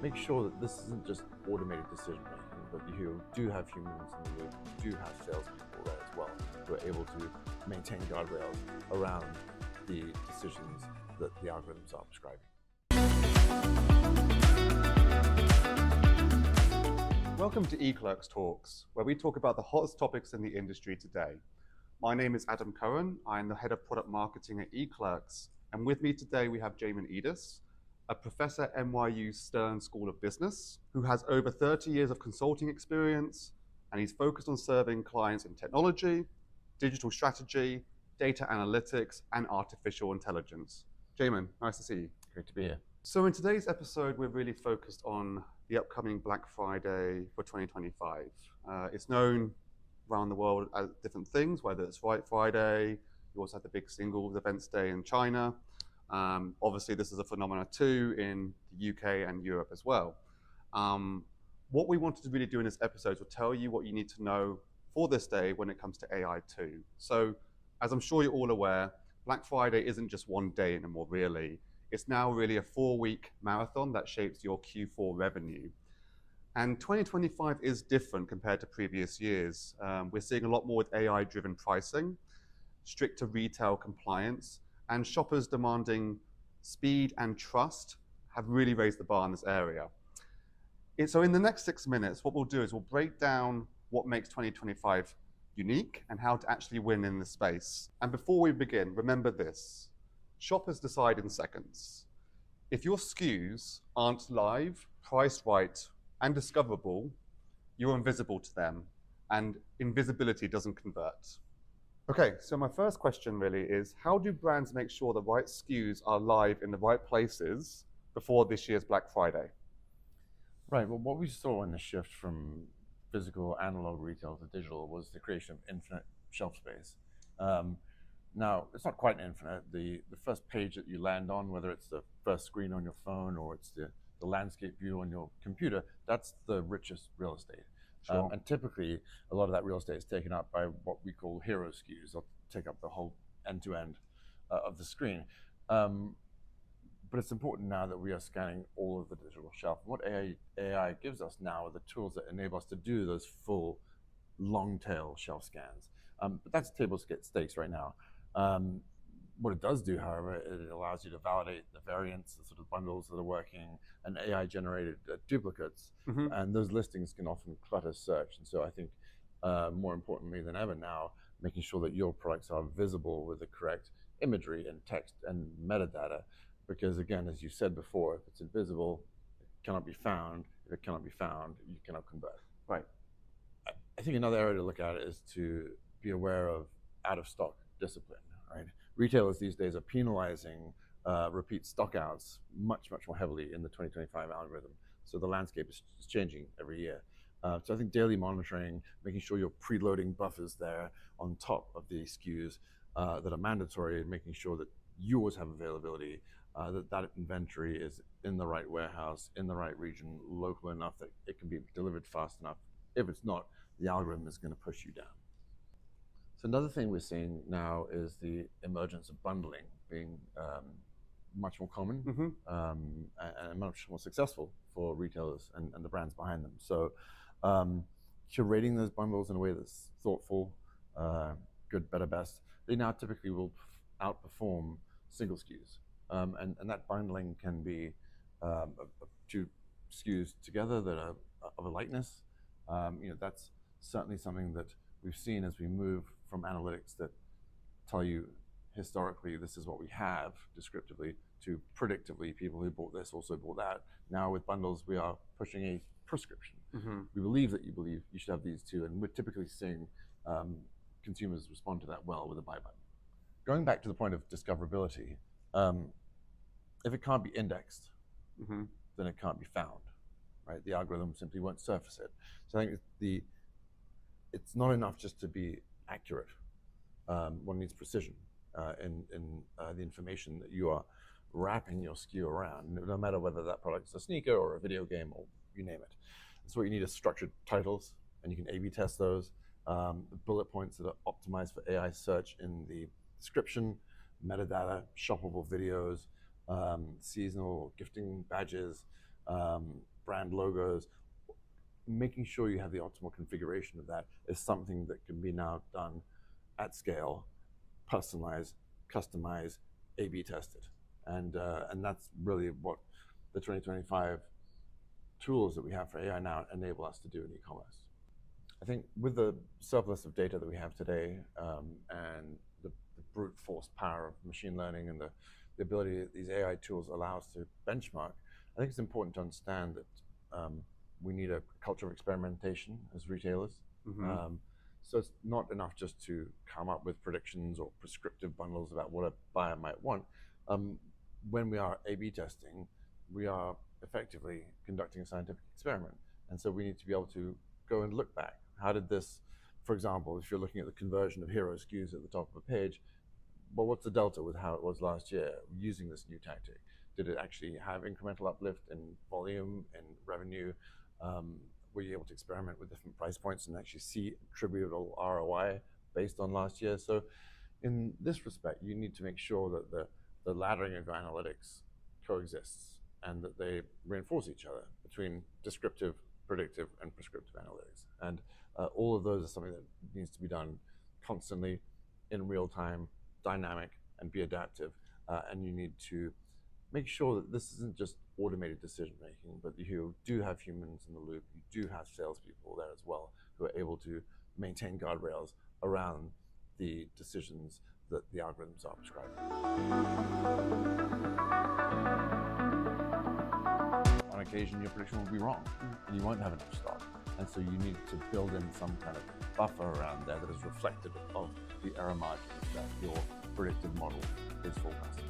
make sure that this isn't just automated decision making, but you do have humans in the loop, you do have salespeople there as well, who are able to maintain guardrails around the decisions that the algorithms are prescribing. Welcome to eClerx Talks, where we talk about the hottest topics in the industry today. My name is Adam Cohen. I'm the head of product marketing at eClerx, and with me today we have Jamin Edis, a professor at NYU Stern School of Business, who has over 30 years of consulting experience, and he's focused on serving clients in technology, digital strategy, data analytics, and artificial intelligence. Jamin, nice to see you. Great to be here. So in today's episode, we're really focused on the upcoming Black Friday for 2025. It's known around the world as different things, whether it's White Friday, you also have the big Singles Events Day in China. Obviously, this is a phenomenon too in the UK and Europe as well. What we wanted to really do in this episode will tell you what you need to know for this day when it comes to AI too. So, as I'm sure you're all aware, Black Friday isn't just one day anymore, really. It's now really a 4-week marathon that shapes your Q4 revenue. And 2025 is different compared to previous years. We're seeing a lot more with AI-driven pricing, stricter retail compliance, and shoppers demanding speed and trust have really raised the bar in this area. So in the next 6 minutes, what we'll do is we'll break down what makes 2025 unique and how to actually win in this space. And before we begin, remember this. Shoppers decide in seconds. If your SKUs aren't live, priced right, and discoverable, you're invisible to them, and invisibility doesn't convert. Okay, so my first question really is, how do brands make sure the right SKUs are live in the right places before this year's Black Friday? Right, well, what we saw in the shift from physical analog retail to digital was the creation of infinite shelf space. Now, it's not quite infinite. The first page that you land on, whether it's the first screen on your phone or it's the landscape view on your computer, that's the richest real estate. Sure. And typically, a lot of that real estate is taken up by what we call hero SKUs. They'll take up the whole end-to-end of the screen. But it's important now that we are scanning all of the digital shelf. What AI gives us now are the tools that enable us to do those full long-tail shelf scans. But that's table stakes right now. What it does do, however, it allows you to validate the variants, the sort of bundles that are working, and AI-generated duplicates. Mm-hmm. And those listings can often clutter search. And so I think more importantly than ever now, making sure that your products are visible with the correct imagery and text and metadata. Because again, as you said before, if it's invisible, it cannot be found. If it cannot be found, you cannot convert. Right. I think another area to look at is to be aware of out-of-stock discipline, right? Retailers these days are penalizing repeat stockouts much more heavily in the 2025 algorithm. So the landscape is changing every year. So I think daily monitoring, making sure you're preloading buffers there on top of the SKUs that are mandatory, and making sure that you always have availability, that inventory is in the right warehouse, in the right region, local enough that it can be delivered fast enough. If it's not, the algorithm is going to push you down. So another thing we're seeing now is the emergence of bundling being much more common, Mm-hmm. and much more successful for retailers and the brands behind them. So curating those bundles in a way that's thoughtful, good, better, best, they now typically will outperform single SKUs. And that bundling can be two SKUs together that are of a likeness. That's certainly something that we've seen as we move from analytics that tell you historically this is what we have descriptively to predictively people who bought this also bought that. Now with bundles, we are pushing a prescription. Mm-hmm. We believe that you believe you should have these two, and we're typically seeing consumers respond to that well with a buy button. Going back to the point of discoverability, if it can't be indexed, Mm-hmm. then it can't be found, right? The algorithm simply won't surface it. So I think it's not enough just to be accurate. One needs precision in the information that you are wrapping your SKU around, no matter whether that product is a sneaker or a video game or you name it. So what you need is structured titles, and you can A/B test those. The bullet points that are optimized for AI search in the description, metadata, shoppable videos, seasonal gifting badges, brand logos. Making sure you have the optimal configuration of that is something that can be now done at scale, personalized, customized, A/B tested, and that's really what the 2025 tools that we have for AI now enable us to do in e-commerce. I think with the surplus of data that we have today, and the brute force power of machine learning and the ability that these AI tools allow us to benchmark, I think it's important to understand that we need a culture of experimentation as retailers. Mm-hmm. So it's not enough just to come up with predictions or prescriptive bundles about what a buyer might want. When we are A/B testing, we are effectively conducting a scientific experiment. And so we need to be able to go and look back. How did this, for example, if you're looking at the conversion of hero SKUs at the top of a page, well, what's the delta with how it was last year using this new tactic? Did it actually have incremental uplift in volume and revenue? Were you able to experiment with different price points and actually see attributable ROI based on last year? So in this respect, you need to make sure that the laddering of analytics coexists and that they reinforce each other between descriptive, predictive, and prescriptive analytics. And all of those are something that needs to be done constantly in real time, dynamic, and be adaptive. And you need to make sure that this isn't just automated decision making, but you do have humans in the loop. You do have salespeople there as well who are able to maintain guardrails around the decisions that the algorithms are prescribing. On occasion, your prediction will be wrong, and you won't have enough stock. And so you need to build in some kind of buffer around there that is reflective of the error margins that your predictive model is forecasting.